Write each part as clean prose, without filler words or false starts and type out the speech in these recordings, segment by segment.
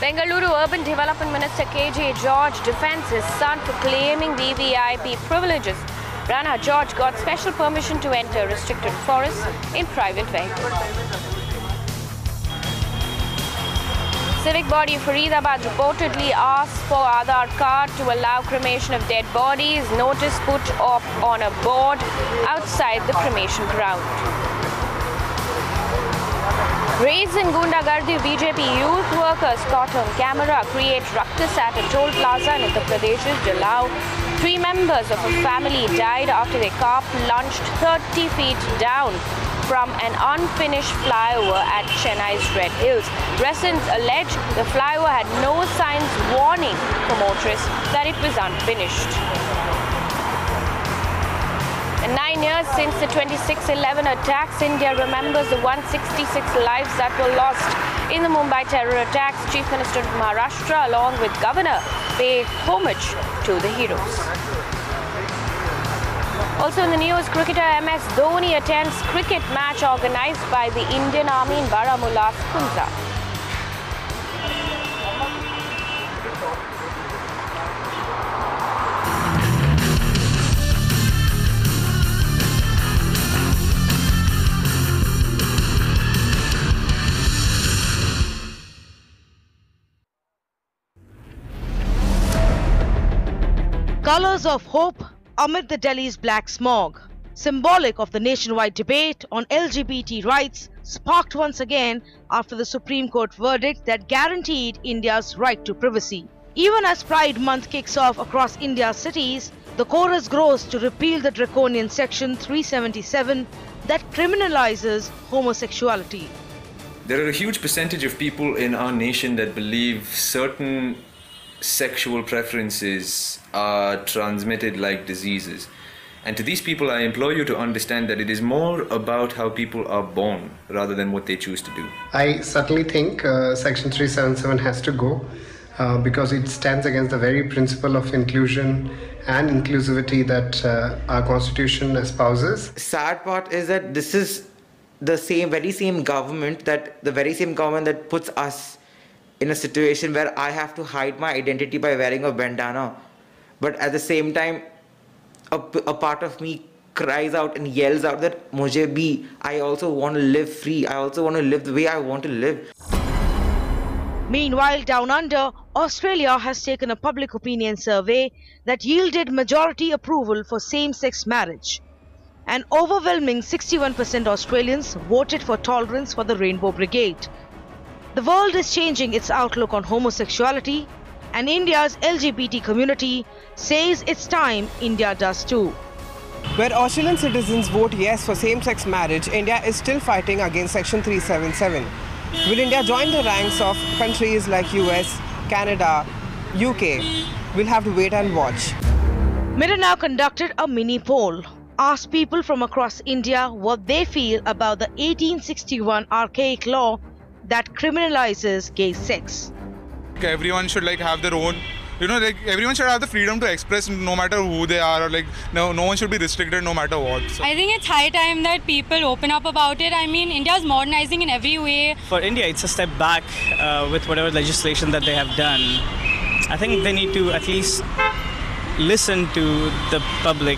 Bengaluru Urban Development Minister KJ George defends his son for claiming VVIP privileges. Rana George got special permission to enter restricted forests in private vehicles. Civic body Faridabad reportedly asked for Aadhaar card to allow cremation of dead bodies. Notice put up on a board outside the cremation ground. Raids in Gundagardi, BJP youth workers caught on camera create ruckus at a toll plaza in Uttar Pradesh's Jalao. 3 members of a family died after their car plunged 30 feet down from an unfinished flyover at Chennai's Red Hills. Residents allege the flyover had no signs warning for motorists that it was unfinished. In 9 years since the 26/11 attacks, India remembers the 166 lives that were lost in the Mumbai terror attacks. Chief Minister of Maharashtra, along with Governor, paid homage to the heroes. Also in the news, cricketer MS Dhoni attends cricket match organized by the Indian Army in Baramulla's Kunza. Colors of hope amid the Delhi's black smog, symbolic of the nationwide debate on LGBT rights, sparked once again after the Supreme Court verdict that guaranteed India's right to privacy. Even as Pride Month kicks off across India's cities, the chorus grows to repeal the draconian Section 377 that criminalizes homosexuality. There are a huge percentage of people in our nation that believe certain sexual preferences are transmitted like diseases. And to these people, I implore you to understand that it is more about how people are born rather than what they choose to do. I certainly think Section 377 has to go because it stands against the very principle of inclusion and inclusivity that our Constitution espouses. Sad part is that this is the very same government that puts us in a situation where I have to hide my identity by wearing a bandana. But at the same time, a part of me cries out and yells out that Mujhe bhi, I also want to live free. I also want to live the way I want to live. Meanwhile, down under, Australia has taken a public opinion survey that yielded majority approval for same-sex marriage. An overwhelming 61% Australians voted for tolerance for the Rainbow Brigade. The world is changing its outlook on homosexuality, and India's LGBT community says it's time India does too. Where Australian citizens vote yes for same-sex marriage, India is still fighting against Section 377. Will India join the ranks of countries like US, Canada, UK? We'll have to wait and watch. Mirror Now conducted a mini poll, asked people from across India what they feel about the 1861 archaic law that criminalizes gay sex. Everyone should have their own, everyone should have the freedom to express no matter who they are, or no one should be restricted no matter what. So I think it's high time that people open up about it. I mean, India's modernizing in every way. For India, it's a step back with whatever legislation that they have done. I think they need to at least listen to the public.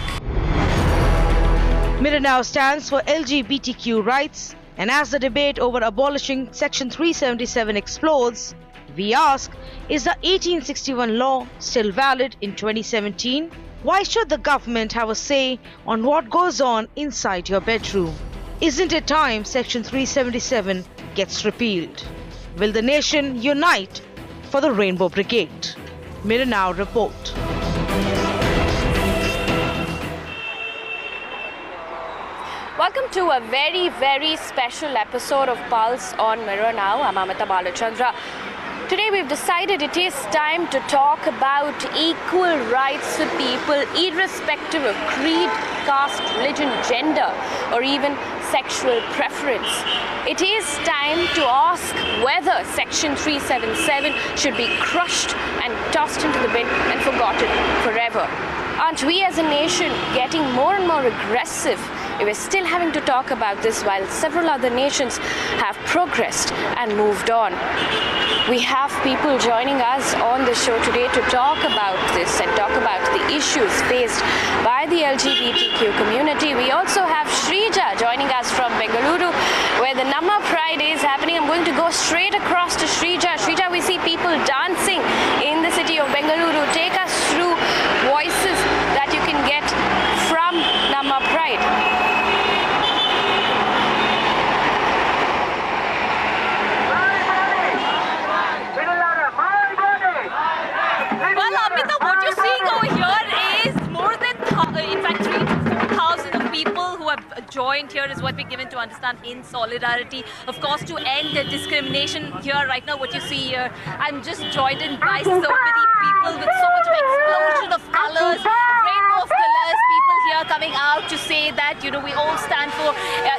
Mirror Now stands for LGBTQ rights, and as the debate over abolishing Section 377 explodes, we ask, is the 1861 law still valid in 2017? Why should the government have a say on what goes on inside your bedroom? Isn't it time Section 377 gets repealed? Will the nation unite for the Rainbow Brigade? Mirror Now report. Welcome to a very, very special episode of Pulse on Mirror Now. I'm Amita Balachandra. Today we've decided it is time to talk about equal rights for people irrespective of creed, caste, religion, gender, or even sexual preference. It is time to ask whether Section 377 should be crushed and tossed into the bin and forgotten forever. Aren't we as a nation getting more and more aggressive we're still having to talk about this while several other nations have progressed and moved on. We have people joining us on the show today to talk about this and talk about the issues faced by the LGBTQ community. We also have Shrija joining us from Bengaluru, where the Nama Pride is happening. I'm going to go straight across to Shrija. Shrija, we see people dancing in the city of Bengaluru. Take us through voices that you can get from Nama Pride. Well, Amita, what you're seeing over here is more than, in fact, 3,000 to 4,000 of people who have joined here is what we're given to understand in solidarity, of course, to end the discrimination here. Right now, what you see here, I'm just joined in by so many people with so much of explosion of colors, rainbow of colors, people here coming out to say that, you know, we all stand for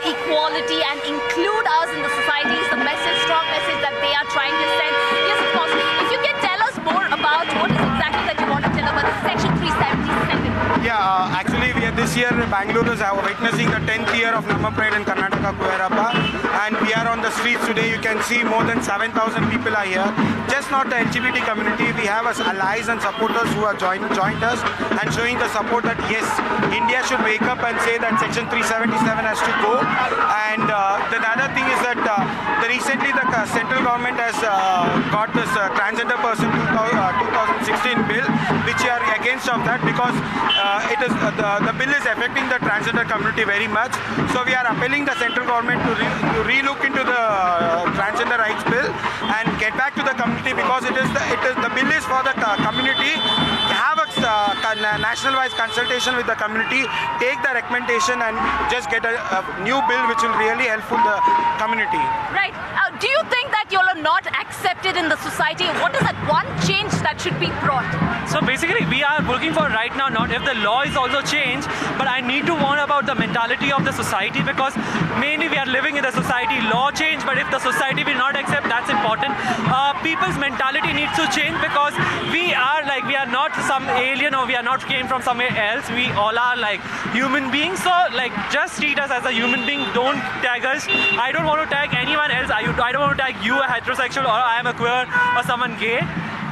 equality and include us in the society is the message, strong message that they are trying to send. Yes, of course, if you can tell us more about what is exactly that you want to tell about Section 377. Yeah, actually this year Bangalore is witnessing the 10th year of Nama Pride in Karnataka Kuerappa, and we are on the streets today. You can see more than 7,000 people are here. Just not the LGBT community, we have as allies and supporters who have joined us and showing the support that yes, India should wake up and say that Section 377 has to go. And the other thing is that recently the central government has got this transgender person 2016 bill, which we are against of that because it is the bill is affecting the transgender community very much. So we are appealing the central government to relook into the transgender rights bill and get back to the community, because the bill is for the community. Have a national-wise consultation with the community, take the recommendation and just get a new bill which will really help the community. Right. Do you think that you all are not accepted in the society? What is that one change that should be brought? So basically we are working for right now, not if the law is also changed, but I need to warn about the mentality of the society, because mainly we are living in the society. Law change, but if the society will not accept, that's important. People's mentality needs to change, because we are not some alien or we are not came from somewhere else. We all are like human beings, so like just treat us as a human being. Don't tag us. I don't want to tag anyone else. I don't want to tag you a heterosexual or I am a queer or someone gay.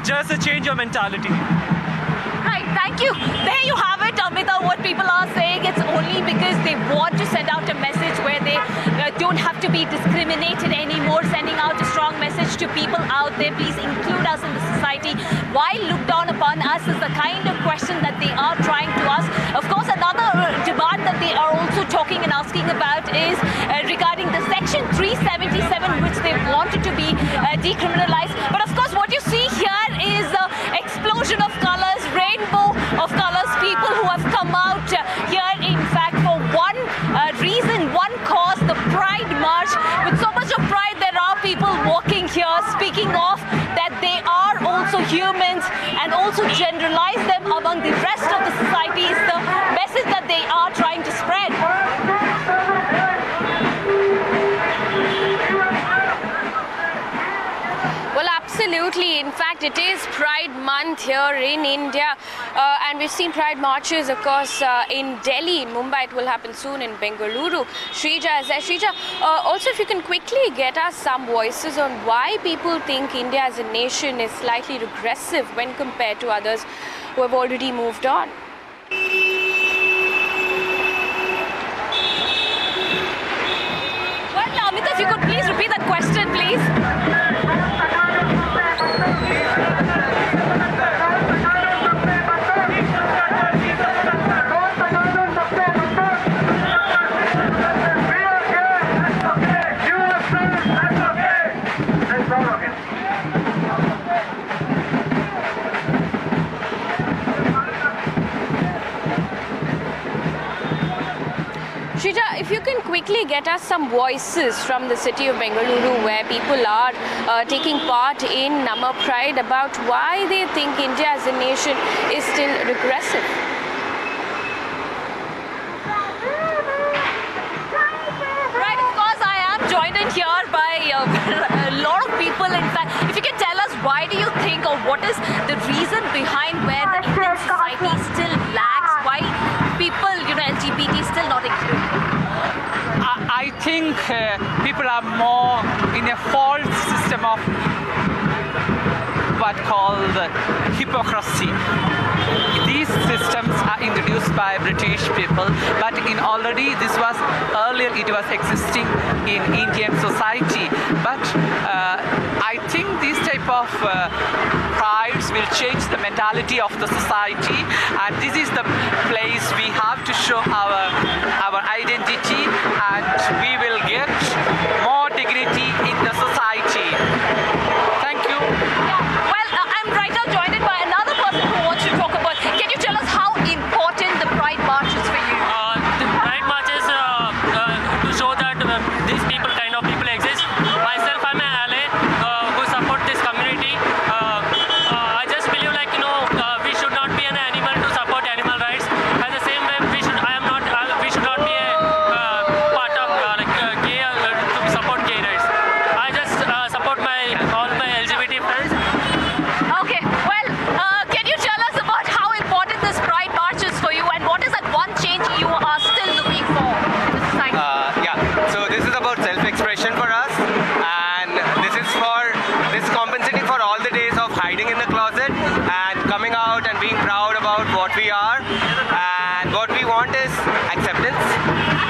Just to change your mentality. Right, thank you. There you have it, Amita. What people are saying, it's only because they want to send out a message where they don't have to be discriminated anymore, sending out a strong message to people out there. Please include us in the society. Why look down upon us is the kind of question that they are trying to ask. Of course, another demand that they are also talking and asking about is regarding the Section 377, which they wanted to be decriminalized. But of course, what you see here is the explosion of colors, rainbow of colors, people who have come out here, in fact, for one reason, one cause, the Pride March. With so much of pride, there are people walking here, speaking of that they are also humans, and also generalize them among the rest of the society is the message that they are trying to spread. Well, absolutely. In fact, it is Pride Month here in India, and we've seen Pride marches, of course, in Delhi, Mumbai. It will happen soon in Bengaluru. Shrija is there. Shrija, also if you can quickly get us some voices on why people think India as a nation is slightly regressive when compared to others who have already moved on. Well, Amita, if you could please repeat that question, please. Shrija, if you can quickly get us some voices from the city of Bengaluru where people are taking part in Nama Pride about why they think India as a nation is still regressive. Right, of course, I am joined in here by a lot of people. In fact, if you can tell us why do you think, or what is the reason behind where the Indian society still lacks, why people, LGBT still not included? that called hypocrisy. These systems are introduced by British people, but in already this was earlier it was existing in Indian society. But I think these type of prides will change the mentality of the society, and this is the place we have to show our identity, and we will get more dignity in the society. Thank you. Yeah. Well, I'm right now joined by another person who wants to talk about. Can you tell us how important the Pride March is for you? The Pride March is to show that these people, kind of people exist. Myself, I'm an ally who support this community. I just believe, like, we should not be an animal to support animal rights. At the same time, we should not be a part of gay to support gay rights. I just support all my LGBT friends. Okay. Well, can you tell us about how important this Pride March is for you, and what is that one change you are still looking for in the society? Yeah, so this is about self-expression for us, and this is compensating for all the days of hiding in the closet and coming out and being proud about what we are, and what we want is acceptance,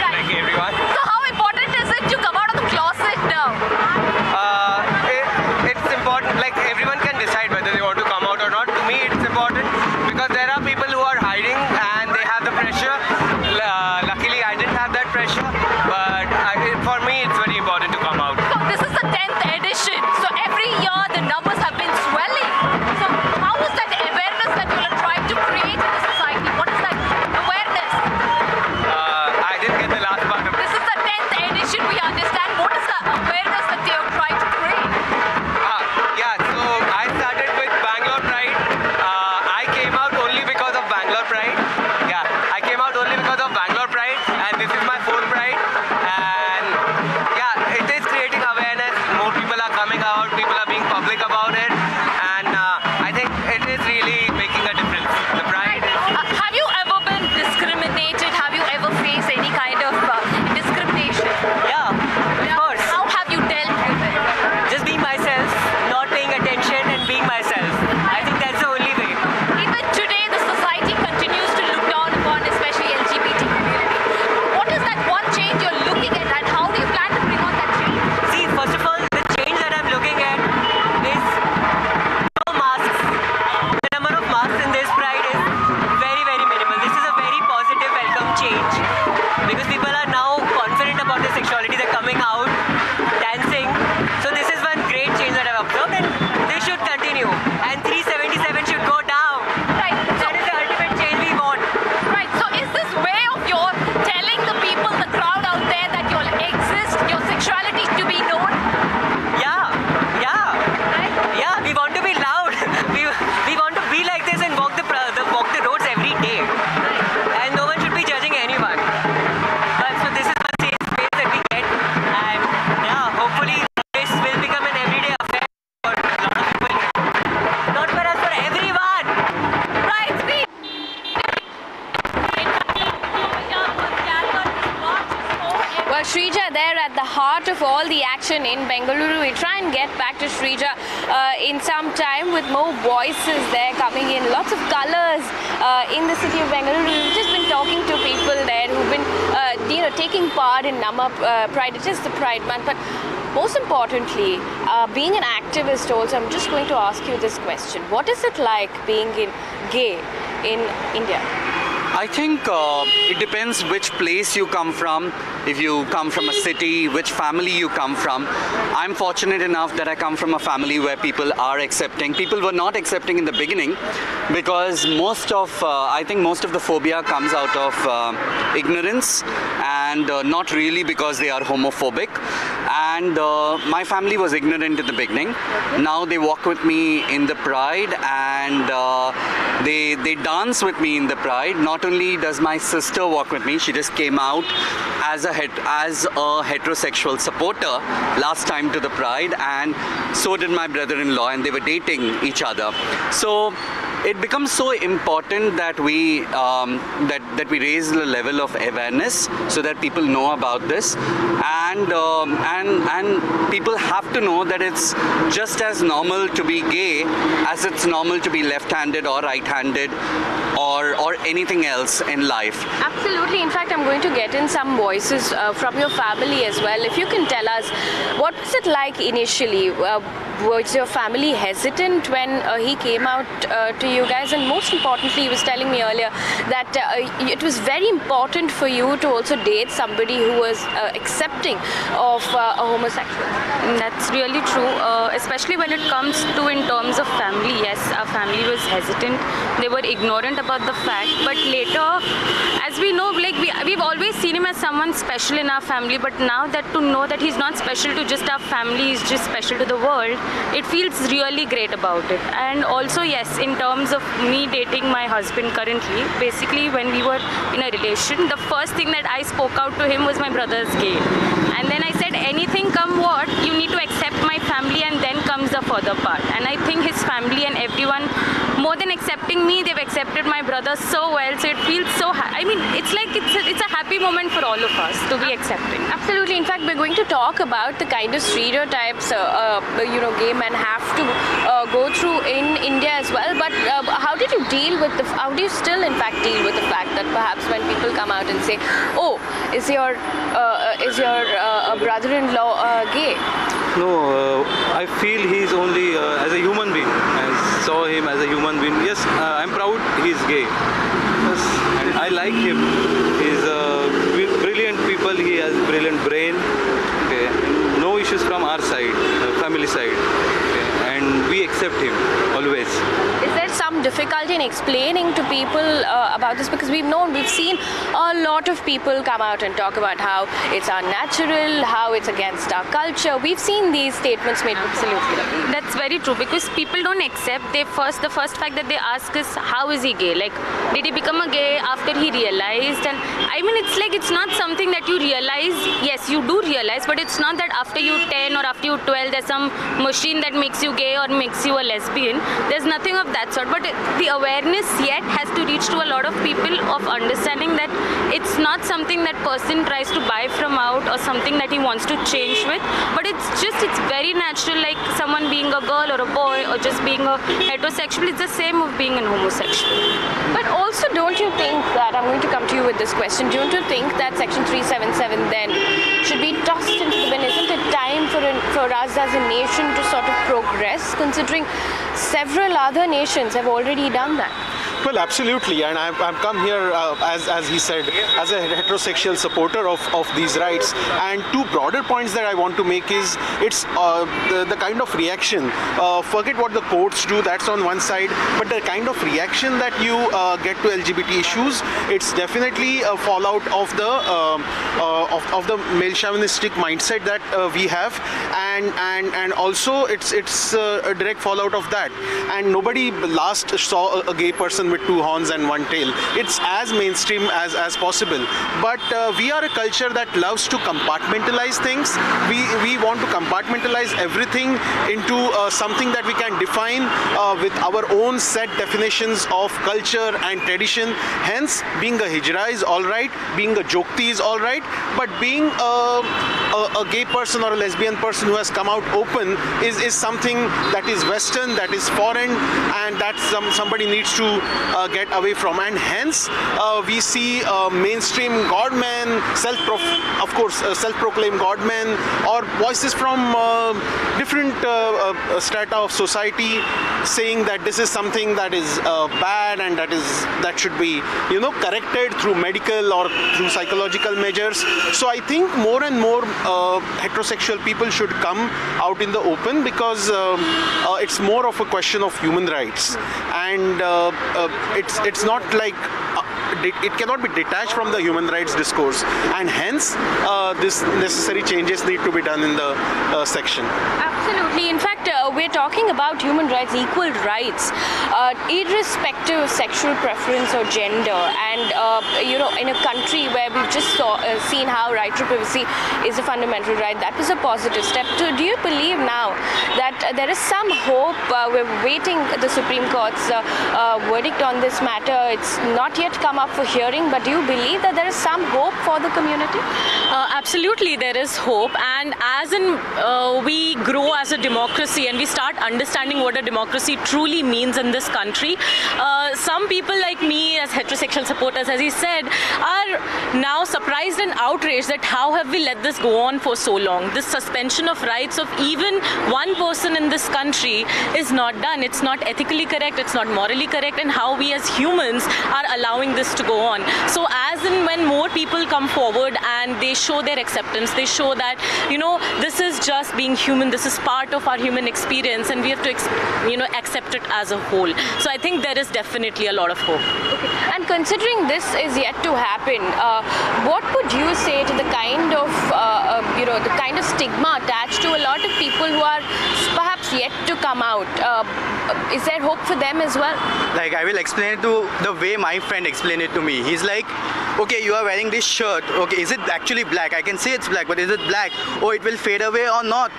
like everyone. So how important is it to come out of the closet now? It's important, like everyone can decide whether they want to come out or not. To me it's important because there are people who are hiding and they have the pressure. Luckily I didn't have that pressure, but for me it's very important to come out. So this is the 10th edition, so every year the numbers have been swelling. So how is that awareness that you are trying to create in the society? What is that awareness? I didn't get the last part of it. This is the 10th edition, we understand. What is the awareness that they are trying to create? Yeah, so I started with Bangalore Pride. I came out only because of Bangalore Pride. Yeah, I came out only because of Bangalore Pride, and this is my 4th Pride. And yeah, it is creating awareness. More people are coming out, people are being public about it, and I think it is really making a difference. The Pride is... Have you ever been discriminated? Have you ever faced any kind of discrimination? Yeah, of course. How have you dealt with it? Just being myself, not paying attention and being myself. I think that's the only way. Even today, the society continues to look down upon, especially LGBT community. What is that one change you're looking at, and how do you plan to bring on that change? See, first of all, the change that I'm looking at is no masks. The number of masks in this Pride is very, very minimal. This is a very positive, welcome change, because people are now confident about their sexuality. They're coming out, dancing. So this is one great change that I've observed, and they should continue. And 377 should go down. Right. That is the ultimate change we want. Right. So is this way of your telling the people, the crowd out there, that you'll exist, your sexuality to be known? Yeah. Right? Yeah, we want to be loud. We want to be like this and walk the roads every day. And no one should be judging anyone. But so this is one safe space that we get, and yeah, hopefully this will become an everyday affair for a lot of people. Not for us, for everyone. Right. See. Well, Shrija, there at the heart of all the action in Bengaluru. We'll try and get back to Shrija in some time with more voices there coming in. Lots of colors in the city of Bengaluru. We've just been talking to people there who've been, taking part in Nama Pride. It is the Pride Month, but most importantly, being an activist also, I'm just going to ask you this question. What is it like being gay in India? I think it depends which place you come from. If you come from a city, which family you come from. I'm fortunate enough that I come from a family where people are accepting. People were not accepting in the beginning because I think most of the phobia comes out of ignorance and not really because they are homophobic. And my family was ignorant in the beginning. Now they walk with me in the Pride, and they dance with me in the Pride. Not only does my sister walk with me, she just came out as a heterosexual supporter last time to the Pride, and so did my brother-in-law, and they were dating each other. So it becomes so important that we that we raise the level of awareness so that people know about this, and people have to know that it's just as normal to be gay as it's normal to be left-handed or right-handed or anything else in life. Absolutely. In fact, I'm going to get in some voices from your family as well. If you can tell us, what was it like initially? Was your family hesitant when he came out to you guys? And most importantly, he was telling me earlier that it was very important for you to also date somebody who was accepting of a homosexual. That's really true, especially when it comes to in terms of family. Yes, our family was hesitant. They were ignorant about the fact, but later, as we know, like we've always seen him as someone special in our family, but now that to know that he's not special to just our family, he's just special to the world, it feels really great about it. And also, yes, in terms of me dating my husband currently, basically when we were in a relation, the first thing that I spoke out to him was my brother's gay. And then I said, anything come what, you need to accept my family, and then comes the further part. And I think his family and everyone, more than accepting me, they've accepted my brother so well, so it feels so I mean, it's like it's a happy moment for all of us to be accepting. Absolutely. In fact, we're going to talk about the kind of stereotypes gay men have to go through in India as well. But how did you deal with how do you still in fact deal with the fact that perhaps when people come out and say, oh, is your brother-in-law gay? No, I feel he's only as a human being. I saw him as a human being. Yes, I'm proud he's gay. Yes, and I like him. He's brilliant people. He has brilliant brain. Okay, no issues from our side, family side. Okay, and we accept him always. Is there some difficulty in explaining to people about this? Because we've seen a lot of people come out and talk about how it's unnatural, how it's against our culture. We've seen these statements made. Absolutely. That's very true, because people don't accept. The first fact that they ask is, how is he gay? Like, did he become a gay after he realized? And I mean, it's like, it's not something that you realize. Yes, you do realize, but it's not that after you 10 or after you 12, there's some machine that makes you gay or makes you a lesbian. There's nothing of that sort. But the awareness yet has to reach to a lot of people of understanding that it's not something that person tries to buy from out or something that he wants to change with, but it's very natural, like someone being a girl or a boy or just being a heterosexual. It's the same of being an homosexual. But also, don't you think that, I'm going to come to you with this question, don't you think that Section 377 then should be tossed into the bin? Isn't it time for us as a nation to sort of progress, considering several other nations have already done that? Well, absolutely, and I've come here, as he said, as a heterosexual supporter of these rights. And two broader points that I want to make is, it's the kind of reaction, forget what the courts do, that's on one side, but the kind of reaction that you get to LGBT issues, it's definitely a fallout of the male chauvinistic mindset that we have, and also it's a direct fallout of that. And nobody last saw a gay person with two horns and one tail. It's as mainstream as possible. But we are a culture that loves to compartmentalize things. We want to compartmentalize everything into something that we can define with our own set definitions of culture and tradition. Hence, being a hijra is all right, being a jokti is all right, but being a gay person or a lesbian person who has come out open is something that is Western, that is foreign, and that somebody needs to get away from. And hence we see mainstream godmen, self-proclaimed godmen, or voices from different strata of society saying that this is something that is bad and that should be corrected through medical or through psychological measures. So I think more and more heterosexual people should come out in the open, because it's more of a question of human rights, and it's not like be detached from the human rights discourse, and hence this necessary changes need to be done in the section. Absolutely. In fact, we're talking about human rights, equal rights, irrespective of sexual preference or gender. And, in a country where we've just seen how right to privacy is a fundamental right, that was a positive step. So do you believe now that there is some hope? We're waiting the Supreme Court's verdict on this matter. It's not yet come up for hearing, but do you believe that there is some hope for the community? Absolutely, there is hope. And as we grow as a democracy and we start understanding what a democracy truly means in this country, some people like me as heterosexual supporters, as he said, are now surprised and outraged that how have we let this go on for so long? This suspension of rights of even one person in this country is not done. It's not ethically correct, it's not morally correct, and how we as humans are allowing this to go on. So as and when more people come forward and they show their acceptance, they show that, this is just being human, this is part of our human experience, and we have to, accept it as a whole. So I think there is definitely a lot of hope. Okay. And considering this is yet to happen, what would you say to the kind of, the kind of stigma attached to a lot of people who are perhaps yet to come out? Is there hope for them as well? Like, I will explain it to the way my friend explained it to me. He's like, okay, you are wearing this shirt. Okay, is it actually black? I can say it's black, but is it black? Oh, it will fade away or not?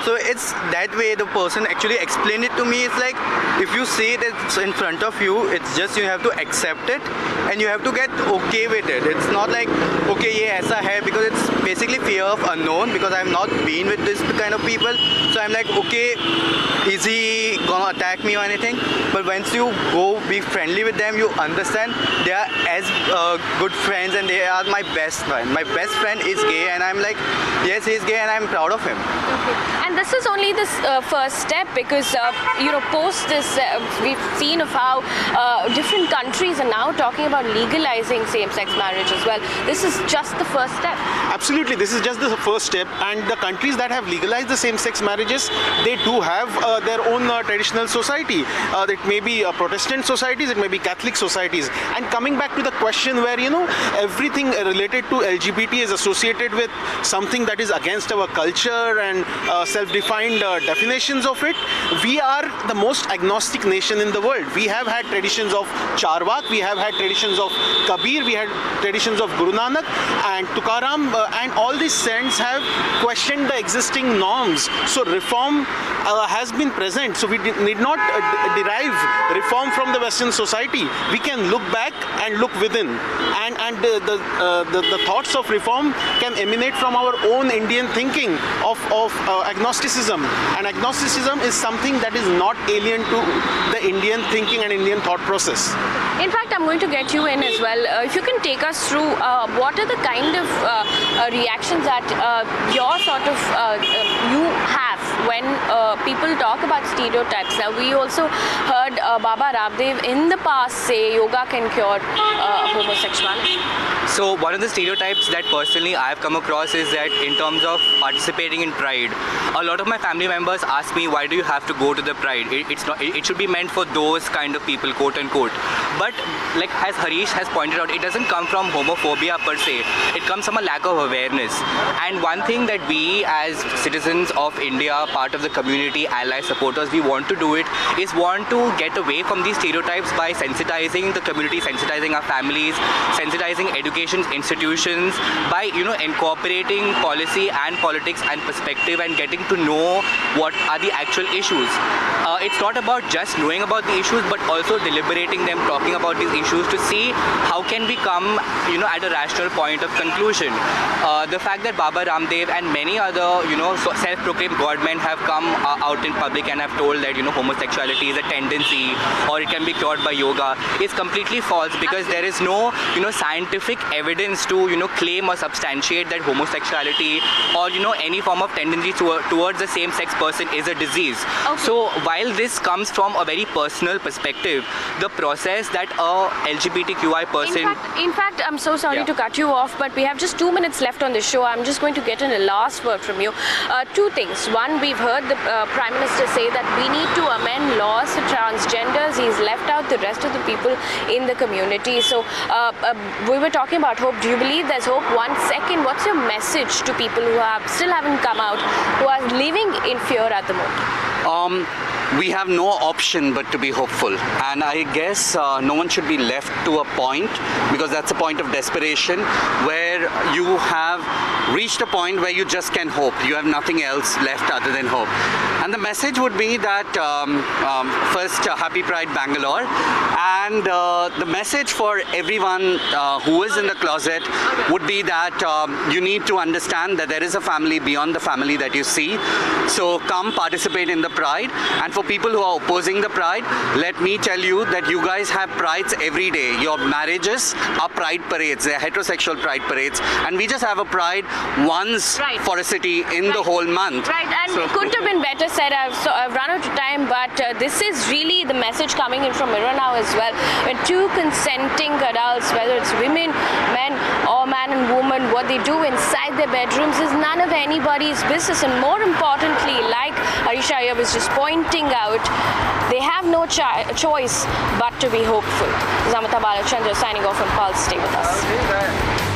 So it's that way the person actually explained it to me. It's like, if you see it in front of you, it's just you have to accept it and you have to get okay with it. It's not like, okay, yeah, aisa hai, because it's basically fear of unknown, because I've not been with this kind of people. So I'm like, okay, is he gonna attack me or anything? But once you go be friendly with them, you understand they are as good friends and they are my best friend. My best friend is gay and I'm like, yes, he's gay and I'm proud of him. Okay. And this is only the first step, because, post this, we've seen of how different countries are now talking about legalizing same-sex marriage as well. This is just the first step. Absolutely, this is just the first step, and the countries that have legalized the same-sex marriages, they do have their own traditional society. It may be Protestant societies, it may be Catholic societies. And coming back to the question where, everything related to LGBT is associated with something that is against our culture and self-defined definitions of it, we are the most agnostic nation in the world. We have had traditions of Charvak, we have had traditions of Kabir, we had traditions of Guru Nanak and Tukaram, and all these saints have questioned the existing norms. So reform has been present. So we need not derive reform from the Western society. We can look back and look within, and the thoughts of reform can emanate from our own Indian thinking of agnosticism. And agnosticism is something that is not alien to the Indian thinking and Indian thought process. In fact, I'm going to get you in as well. If you can take us through what are the kind of reactions that you have when people talk about stereotypes. Now, we also heard Baba Ramdev in the past say yoga can cure homosexuality. So one of the stereotypes that personally I've come across is that in terms of participating in Pride, a lot of my family members ask me, why do you have to go to the Pride? It should be meant for those kind of people, quote unquote. But like as Harish has pointed out, it doesn't come from homophobia per se. It comes from a lack of awareness. And one thing that we as citizens of India, part of the community, ally supporters, we want to do it is want to get away from these stereotypes by sensitizing the community, sensitizing our families, sensitizing education institutions, by incorporating policy and politics and perspective and getting to know what are the actual issues. It's not about just knowing about the issues, but also deliberating them, talking about these issues to see how can we come at a rational point of conclusion. The fact that Baba Ramdev and many other self-proclaimed godmen have come out in public and have told that homosexuality is a tendency or it can be cured by yoga is completely false, because there is no scientific evidence to claim or substantiate that homosexuality or any form of tendency towards the same-sex person is a disease. Okay. So while this comes from a very personal perspective, the process that a LGBTQI person... In fact, I'm so sorry to cut you off, but we have just 2 minutes left on the show. I'm just going to get in a last word from you. Two things. One, we've heard the Prime Minister say that we need to amend laws for transgenders. He's left out the the rest of the people in the community. So we were talking about hope. Do you believe there's hope? 1 second, what's your message to people who still haven't come out, who are living in fear at the moment? We have no option but to be hopeful, and I guess no one should be left to a point, because that's a point of desperation where you have reached a point where you just can hope. You have nothing else left other than hope. And the message would be that first, Happy Pride Bangalore, and the message for everyone who is in the closet would be that you need to understand that there is a family beyond the family that you see. So come participate in the Pride. And for people who are opposing the Pride, let me tell you that you guys have prides every day. Your marriages are pride parades. They're heterosexual pride parades. And we just have a pride once for a city in the whole month. Right, and it couldn't have been better said. I've run out of time, but this is really the message coming in from Mirror Now as well. When two consenting adults, whether it's women, men, or man and woman, what they do inside their bedrooms is none of anybody's business. And more importantly, like Arisha here was just pointing out, they have no choice but to be hopeful. This is Amita Balachandra signing off from Pulse. Stay with us.